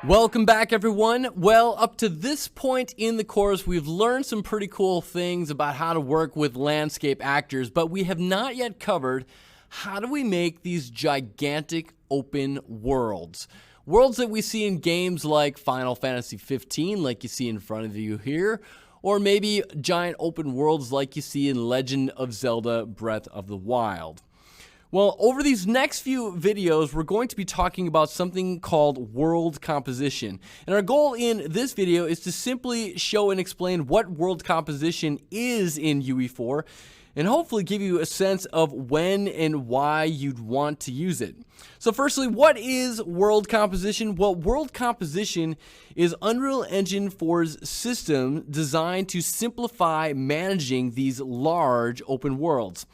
Welcome back, everyone. Well, up to this point in the course, we've learned some pretty cool things about how to work with landscape actors, but we have not yet covered how do we make these gigantic open worlds. Worlds that we see in games like Final Fantasy 15, like you see in front of you here, or maybe giant open worlds like you see in Legend of Zelda Breath of the Wild. Well, over these next few videos, we're going to be talking about something called world composition. And our goal in this video is to simply show and explain what world composition is in UE4 and hopefully give you a sense of when and why you'd want to use it. So firstly, what is world composition? Well, world composition is Unreal Engine 4's system designed to simplify managing these large open worlds.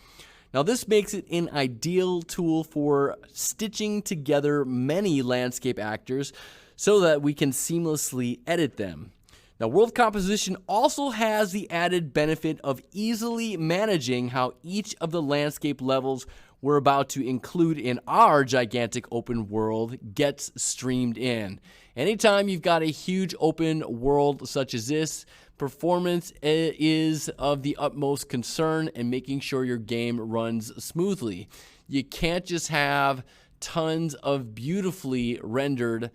Now, this makes it an ideal tool for stitching together many landscape actors so that we can seamlessly edit them. Now, world composition also has the added benefit of easily managing how each of the landscape levels we're about to include in our gigantic open world gets streamed in. Anytime you've got a huge open world such as this, performance is of the utmost concern and making sure your game runs smoothly. You can't just have tons of beautifully rendered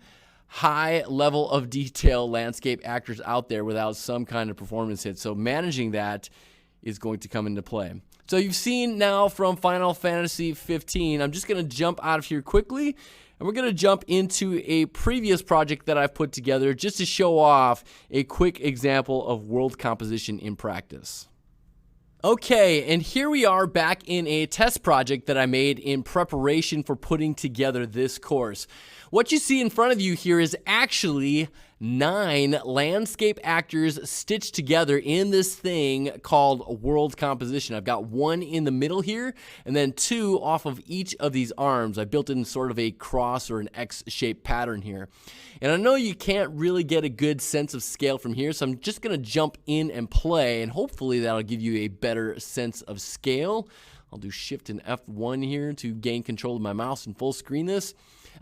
high level of detail landscape actors out there without some kind of performance hit. So managing that is going to come into play. So you've seen now from Final Fantasy 15. I'm just going to jump out of here quickly, and we're going to jump into a previous project that I've put together just to show off a quick example of world composition in practice. Okay, and here we are back in a test project that I made in preparation for putting together this course. What you see in front of you here is actually 9 landscape actors stitched together in this thing called world composition. I've got 1 in the middle here, and then 2 off of each of these arms. I built in sort of a cross or an X-shaped pattern here. And I know you can't really get a good sense of scale from here, so I'm just going to jump in and play, and hopefully that'll give you a better sense of scale. I'll do Shift and F1 here to gain control of my mouse and full screen this.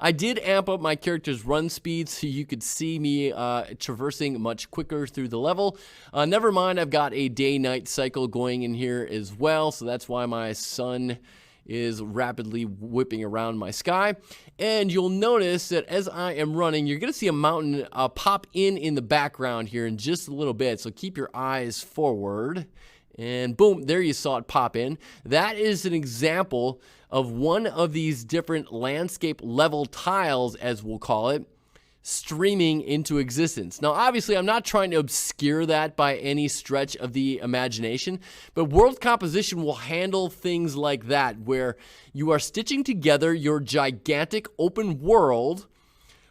I did amp up my character's run speed so you could see me traversing much quicker through the level. Never mind, I've got a day-night cycle going in here as well, so that's why my sun is rapidly whipping around my sky. And you'll notice that as I am running, you're going to see a mountain pop in the background here in just a little bit, so keep your eyes forward. And boom, there you saw it pop in. That is an example of one of these different landscape level tiles, as we'll call it, streaming into existence. Now, obviously, I'm not trying to obscure that by any stretch of the imagination, but world composition will handle things like that, where you are stitching together your gigantic open world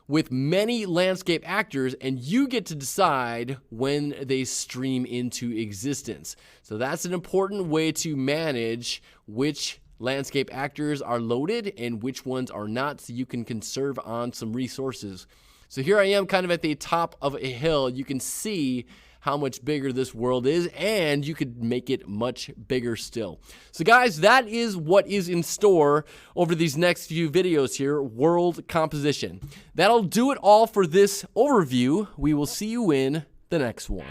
with many landscape actors, and you get to decide when they stream into existence. So that's an important way to manage which landscape actors are loaded and which ones are not, so you can conserve on some resources. So here I am kind of at the top of a hill. You can see how much bigger this world is, and you could make it much bigger still. So guys, that is what is in store over these next few videos here, world composition. That'll do it all for this overview. We will see you in the next one.